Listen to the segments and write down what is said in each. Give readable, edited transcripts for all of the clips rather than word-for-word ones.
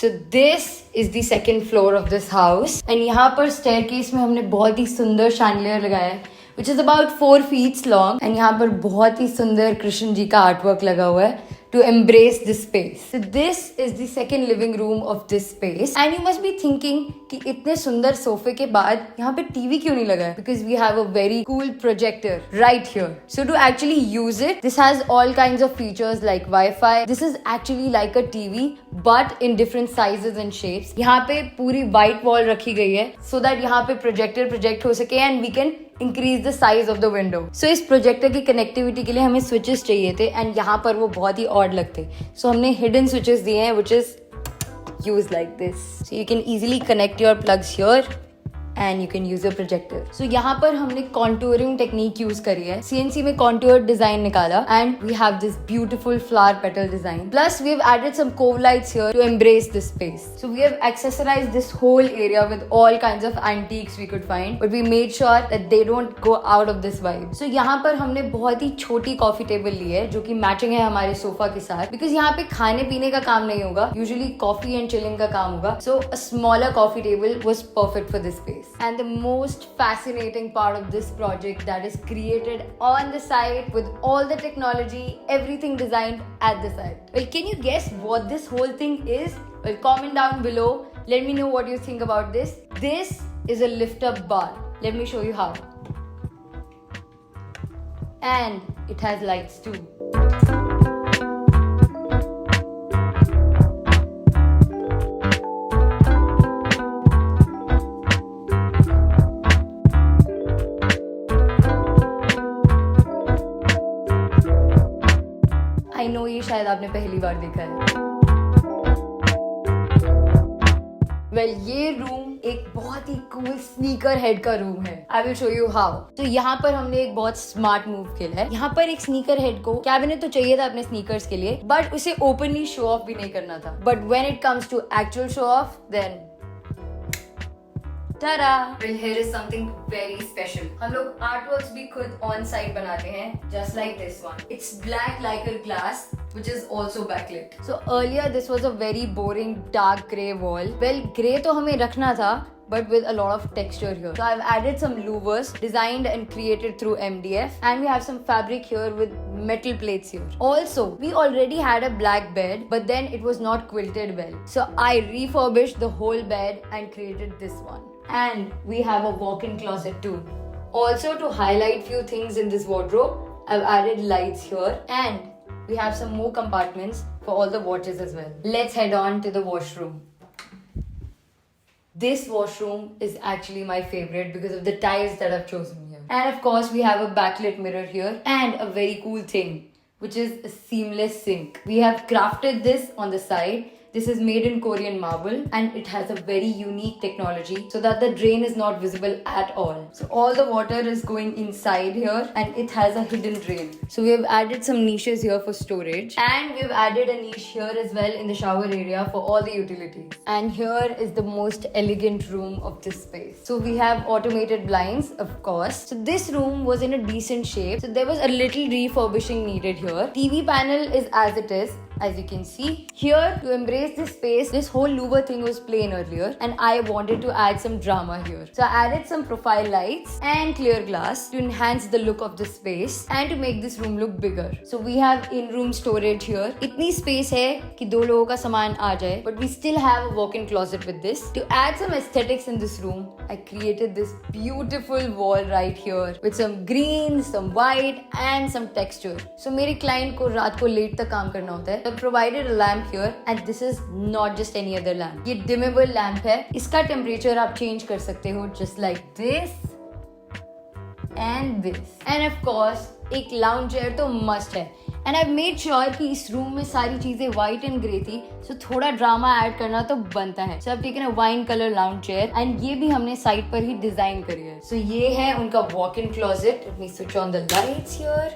So this is the second floor of this house and यहाँ पर staircase में हमने बहुत ही सुंदर chandelier लगाया है which is about 4 feet long and यहाँ पर बहुत ही सुंदर कृष्ण जी का artwork लगा हुआ है to embrace this space. So this is the second living room of this space and you must be thinking कि इतने सुंदर सोफे के बाद यहाँ पे टीवी क्यों नहीं लगा है? Because we have a very cool projector right here. So to actually use it, this has all kinds of features like Wi-Fi. This is actually like a TV but in different sizes and shapes. यहाँ पे पूरी white wall रखी गई है so that यहाँ पे projector project हो सके and we can increase the size of the window. So इस projector की connectivity के लिए हमें switches चाहिए थे and यहाँ पर वो बहुत ही odd लगते. So हमने hidden switches दिए हैं which is used like this. So you can easily connect your plugs here and you can use your projector. So यहाँ पर हमने contouring technique use करी है. CNC में contoured design निकाला and we have this beautiful flower petal design. Plus we have added some cove lights here to embrace this space. So we have accessorized this whole area with all kinds of antiques we could find, but we made sure that they don't go out of this vibe. So यहाँ पर हमने बहुत ही छोटी coffee table ली है जो कि matching है हमारे sofa के साथ because यहाँ पे खाने पीने का काम नहीं होगा. Usually coffee and chilling का काम होगा. So a smaller coffee table was perfect for this space. And the most fascinating part of this project that is created on the site with all the technology, everything designed at the site. Well, can you guess what this whole thing is? Well, comment down below. Let me know what you think about this. This is a lift-up bar. Let me show you how. And it has lights too. I know ये शायद आपने पहली बार देखा है. Well, ये room एक बहुत ही cool sneaker head का रूम है. I will show you how. तो यहाँ पर हमने एक बहुत smart move खेला है. यहाँ पर एक sneaker head को कैबिनेट तो चाहिए था अपने sneakers के लिए, but उसे openly show off भी नहीं करना था. But when it comes to actual show off, then Ta-da! Well, here is something very special. हम लोग artworks भी खुद on site बनाते हैं, just like this one. It's black lacquer glass, which is also backlit. So earlier this was a very boring dark grey wall. Well, grey तो हमें रखना था, but with a lot of texture here. So I've added some louvers designed and created through MDF, and we have some fabric here with metal plates here. Also, we already had a black bed, but then it was not quilted well. So I refurbished the whole bed and created this one. And we have a walk-in closet too. Also, to highlight few things in this wardrobe, I've added lights here and we have some more compartments for all the watches as well. Let's head on to the washroom. This washroom is actually my favorite because of the tiles that I've chosen here. And of course, we have a backlit mirror here and a very cool thing, which is a seamless sink. We have crafted this on the side. This is made in Korean marble and it has a very unique technology so that the drain is not visible at all. So all the water is going inside here and it has a hidden drain. So we have added some niches here for storage and we have added a niche here as well in the shower area for all the utilities. And here is the most elegant room of this space. So we have automated blinds, of course. So this room was in a decent shape. So there was a little refurbishing needed here. TV panel is as it is. As you can see here, to embrace this space, this whole louver thing was plain earlier and I wanted to add some drama here. So I added some profile lights and clear glass to enhance the look of the space and to make this room look bigger. So we have in-room storage here. इतनी space है कि 2 लोगों का सामान आ जाए, but we still have a walk-in closet with this. To add some aesthetics in this room, I created this beautiful wall right here with some green, some white and some texture. So मेरे client को रात को late तक काम करना होता है. I've provided a lamp here and this is not just any other lamp. ये dimmable lamp है. इसका temperature आप change कर सकते हो just like this and this. And of course, एक lounge chair तो must है. And I've made sure कि इस room में सारी चीजें white and grey थी, so थोड़ा drama add करना तो बनता है. So I've taken a wine color lounge chair and ये भी हमने site पर ही design करी है. So ये है उनका walk-in closet. Let me switch on the lights here.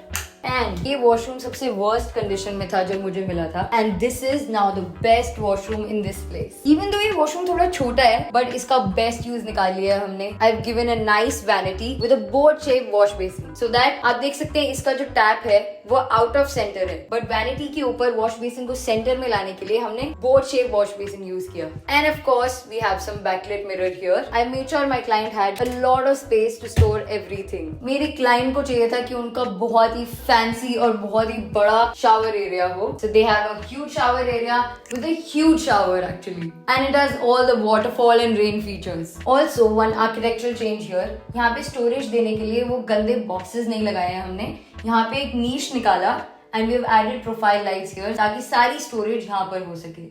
And ये washroom सबसे worst condition में था जब मुझे मिला था. And this is now the best washroom in this place. Even though ये washroom थोड़ा छोटा है, but इसका best use निकाल लिया है हमने. I've given a nice vanity with a boat shaped wash basin, so that आप देख सकते हैं इसका जो tap है वो आउट ऑफ सेंटर है, बट वैनिटी के ऊपर वॉश बेसिन को सेंटर में लाने के लिए हमने board shape wash basin use किया. And of course we have some backlight mirror here. I made sure my client had a lot of space to store everything. मेरे क्लाइंट को चाहिए था कि उनका बहुत ही फैंसी और बहुत ही बड़ा शावर एरिया हो. So they have a huge shower area with a huge shower actually, and it has all the waterfall and rain features. Also one architectural change here. यहाँ पे स्टोरेज देने के लिए वो गंदे बॉक्सेस नहीं लगाए हैं हमने. यहाँ पे एक नीश निकाला and we have added profile lights here ताकि सारी स्टोरेज यहाँ पर हो सके.